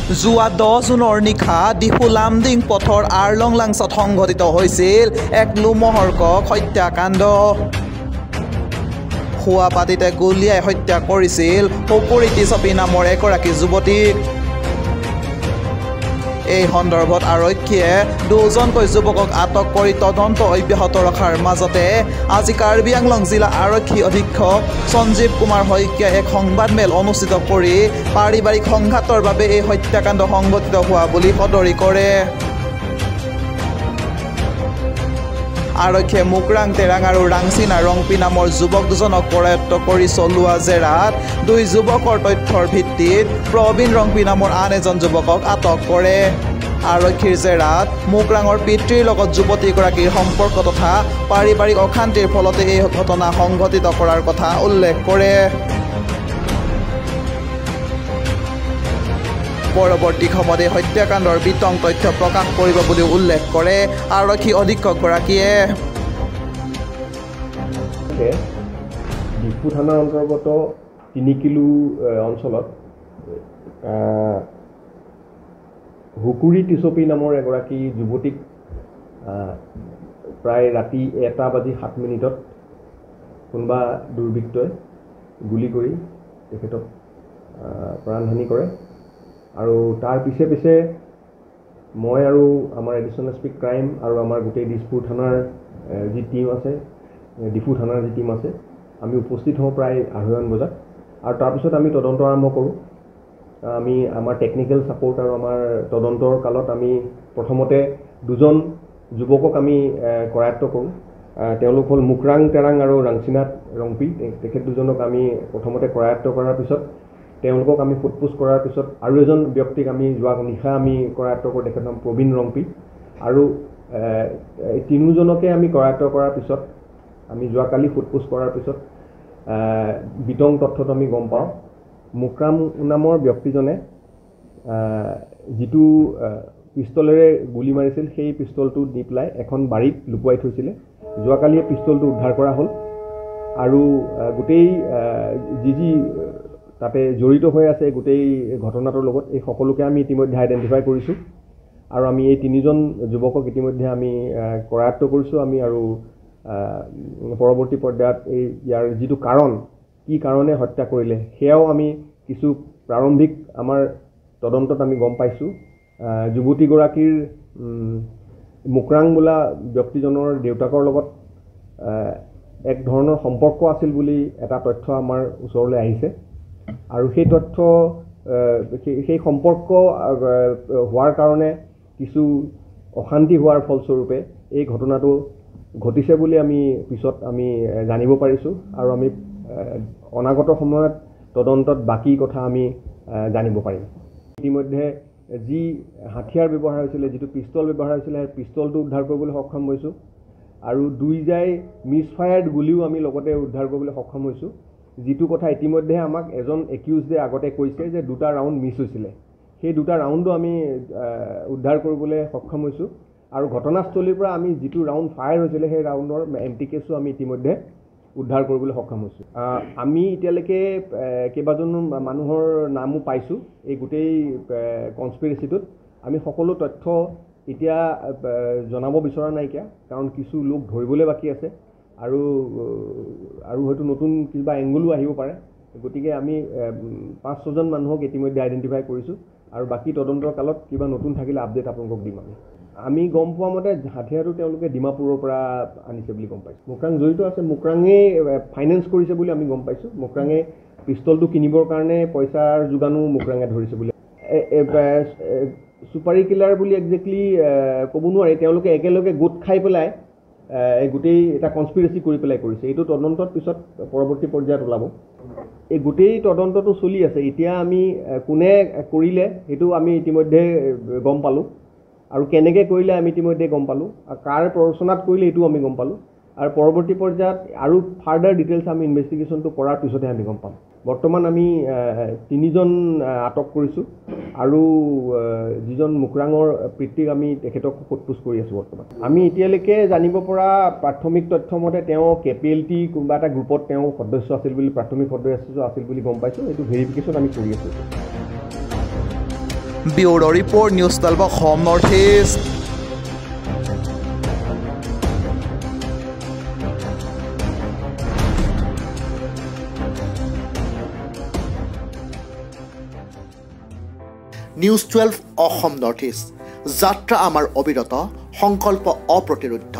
যোৱা 10 জুনৰ নিশা ডিফু লামডিং পথৰ আৰলংলাংছত সংঘটিত হৈছিল এক লোমহৰ্ষক হত্যাকাণ্ড। খোৱা পাতিতে গুলীয়াই হত্যা কৰিছিল হকুৰিটি ছপি নামৰ এগৰাকী যুৱতীক। এই সন্দৰ্ভত আৰক্ষীয়ে দুজনকৈ যুৱকক আটক কৰি তদন্ত অব্যাহত ৰখাৰ মাজতে আজি কাৰ্বি আংলং জিলা আৰক্ষী অধীক্ষক সঞ্জীৱ কুমাৰ শইকীয়াই এক সংবাদমেল অনুষ্ঠিত কৰি পাৰিবাৰিক সংঘাতৰ বাবে এই হত্যাকাণ্ড সংঘটিত হোৱা বুলি সদৰি কৰে। আৰক্ষীয়ে মুকৰাং তেৰাং আৰু ৰাংচিনা ৰংপি নামৰ যুৱক দুজনক কৰায়ত্ব কৰি চলোৱা জেৰাত দুই যুৱকৰ তথ্যৰ ভিত্তিত প্ৰবীণ ৰংপি নামৰ আন এজন যুৱকক আটক কৰে। আৰক্ষীৰ জেৰাত মুকৰাঙৰ পিতৃৰ লগত যুৱতীগৰাকীৰ সম্পৰ্ক তথা পাৰিবাৰিক অশান্তিৰ ফলতে এই ঘটনা সংঘটিত কৰাৰ কথা উল্লেখ কৰে। পৰৱৰ্তী সময়ত এই হত্যাকাণ্ডৰ বিতং তথ্য প্ৰকাশ কৰিব বুলি উল্লেখ কৰে আৰক্ষী অধীক্ষকগৰাকীয়ে। ডিফু থানাৰ অন্তৰ্গত 3 কিলো অঞ্চলত হুকুৰি টিছপি নামৰ এগৰাকী যুৱতীক প্ৰায় ৰাতি 1:07 কোনোবা দুৰ্বৃত্তই গুলি কৰি তেখেতক প্ৰাণহানি কৰে। আৰু তাৰ পিছে পিছে মই আৰু আমাৰ এডিশ্যনেল এছ পি ক্ৰাইম আৰু আমাৰ গোটেই দিছপুৰ থানাৰ যি টীম আছে, ডিফু থানাৰ যি টীম আছে, আমি উপস্থিত হওঁ প্ৰায় 2:30 বজাত। আৰু তাৰপিছত আমি তদন্ত আৰম্ভ কৰোঁ। আমি আমাৰ টেকনিকেল ছাপোৰ্ট আৰু আমাৰ তদন্তৰ কালত আমি প্ৰথমতে দুজন যুৱকক আমি কৰায়ত্ব কৰোঁ। তেওঁলোক হ'ল মুকৰাং তেৰাং আৰু ৰাংচিনাত ৰংপি। তেখেত দুজনক আমি প্ৰথমতে কৰায়ত্ব কৰাৰ পিছত তেওঁলোকক আমি সোধপোছ কৰাৰ পিছত আৰু এজন ব্যক্তিক আমি যোৱা নিশা আমি কৰায়ত্ব কৰোঁ। তেখেতৰ নাম প্ৰবীণ ৰংপি। আৰু তিনিওজনকে আমি কৰায়ত্ব কৰাৰ পিছত আমি যোৱাকালি সোধপোছ কৰাৰ পিছত বিতং তথ্যটো আমি গম পাওঁ। মুকৰাম নামৰ ব্যক্তিজনে যিটো পিষ্টলেৰে গুলি মাৰিছিল সেই পিষ্টলটো দি পেলাই এখন বাৰীত লুকুৱাই থৈছিলে। যোৱাকালি এই পিষ্টলটো উদ্ধাৰ কৰা হ'ল আৰু গোটেই যি তাতে জড়িত হৈ আছে গোটেই ঘটনাটোৰ লগত এই সকলোকে আমি ইতিমধ্যে আইডেণ্টিফাই কৰিছোঁ আৰু আমি এই 3জন যুৱকক ইতিমধ্যে আমি কৰায়ত্ব কৰিছোঁ। আমি আৰু পৰৱৰ্তী পৰ্যায়ত ইয়াৰ যিটো কাৰণ, কি কাৰণে হত্যা কৰিলে সেয়াও আমি কিছু প্ৰাৰম্ভিক আমাৰ তদন্তত আমি গম পাইছোঁ। যুৱতীগৰাকীৰ মুকৰাং বোলা ব্যক্তিজনৰ দেউতাকৰ লগত এক ধৰণৰ সম্পৰ্ক আছিল বুলি এটা তথ্য আমাৰ ওচৰলৈ আহিছে আৰু সেই তথ্য সেই সম্পৰ্ক হোৱাৰ কাৰণে কিছু অশান্তি হোৱাৰ ফলস্বৰূপে এই ঘটনাটো ঘটিছে বুলি আমি পিছত আমি জানিব পাৰিছোঁ আৰু আমি অনাগত সময়ত তদন্তত বাকী কথা আমি জানিব পাৰিম। ইতিমধ্যে যি হাথিয়াৰ ব্যৱহাৰ হৈছিলে, যিটো পিষ্টল ব্যৱহাৰ হৈছিলে, সেই পিষ্টলটো উদ্ধাৰ কৰিবলৈ সক্ষম হৈছোঁ আৰু 2 মিছফায়াৰ্ড গুলিও আমি লগতে উদ্ধাৰ কৰিবলৈ সক্ষম হৈছোঁ। যিটো কথা ইতিমধ্যে আমাক এজন একিউজডে আগতে কৈছে যে 2টা ৰাউণ্ড মিছ হৈছিলে। সেই 2টা ৰাউণ্ডো আমি উদ্ধাৰ কৰিবলৈ সক্ষম হৈছোঁ আৰু ঘটনাস্থলীৰ পৰা আমি যিটো ৰাউণ্ড ফায়াৰ হৈছিলে সেই ৰাউণ্ডৰ এম্পটি কেছো আমি ইতিমধ্যে উদ্ধাৰ কৰিবলৈ সক্ষম হৈছোঁ। আমি এতিয়ালৈকে কেইবাজন মানুহৰ নামো পাইছোঁ এই গোটেই কনস্পিৰেচিটোত। আমি সকলো তথ্য এতিয়া জনাব বিচৰা নাইকিয়া, কাৰণ কিছু লোক ধৰিবলৈ বাকী আছে আৰু হয়তো নতুন কিবা এংগলো আহিব পাৰে। গতিকে আমি 5-6জন মানুহক ইতিমধ্যে আইডেণ্টিফাই কৰিছোঁ আৰু বাকী তদন্তৰ কালত কিবা নতুন থাকিলে আপডেট আপোনালোকক দিম। আমি গম পোৱা মতে হাথিয়াৰটো তেওঁলোকে ডিমাপুৰৰ পৰা আনিছে বুলি গম পাইছোঁ। মুকৰাং জড়িত আছে, মুকৰাঙে ফাইনেন্স কৰিছে বুলি আমি গম পাইছোঁ। মুকৰাঙে পিষ্টলটো কিনিবৰ কাৰণে পইচাৰ যোগানো মুকৰাঙে ধৰিছে বুলি। ছুপাৰী কিলাৰ বুলি একজেক্টলি ক'ব নোৱাৰি। তেওঁলোকে একেলগে গোট খাই পেলাই গোটেই এটা কনস্পিৰেচি কৰি পেলাই কৰিছে। এইটো তদন্তৰ পিছত পৰৱৰ্তী পৰ্যায়ত ওলাব। এই গোটেই তদন্তটো চলি আছে। এতিয়া আমি কোনে কৰিলে সেইটো আমি ইতিমধ্যে গম পালোঁ আৰু কেনেকৈ কৰিলে আমি ইতিমধ্যে গম পালোঁ আৰু কাৰ প্ৰৰোচনাত কৰিলে এইটো আমি গম পালোঁ আৰু পৰৱৰ্তী পৰ্যায়ত আৰু ফাৰ্ডাৰ ডিটেইলছ আমি ইনভেষ্টিগেশ্যনটো কৰাৰ পিছতহে আমি গম পাম। বৰ্তমান আমি 3জন আটক কৰিছোঁ আৰু যিজন মুকৰাঙৰ পিতৃক আমি তেখেতক সোধপোছ কৰি আছোঁ। বৰ্তমান আমি এতিয়ালৈকে জানিব পৰা প্ৰাথমিক তথ্য মতে তেওঁ KPLT কোনোবা এটা গ্ৰুপত তেওঁ সদস্য আছিল বুলি, প্ৰাথমিক সদস্য আছিল বুলি গম পাইছোঁ। এইটো ভেৰিফিকেশ্যন আমি কৰি আছোঁ। Bureau report news 12 Assam north east news 12 Assam north east যাত্ৰা আমাৰ অবিৰত সংকল্প অপ্ৰতিৰোধ্য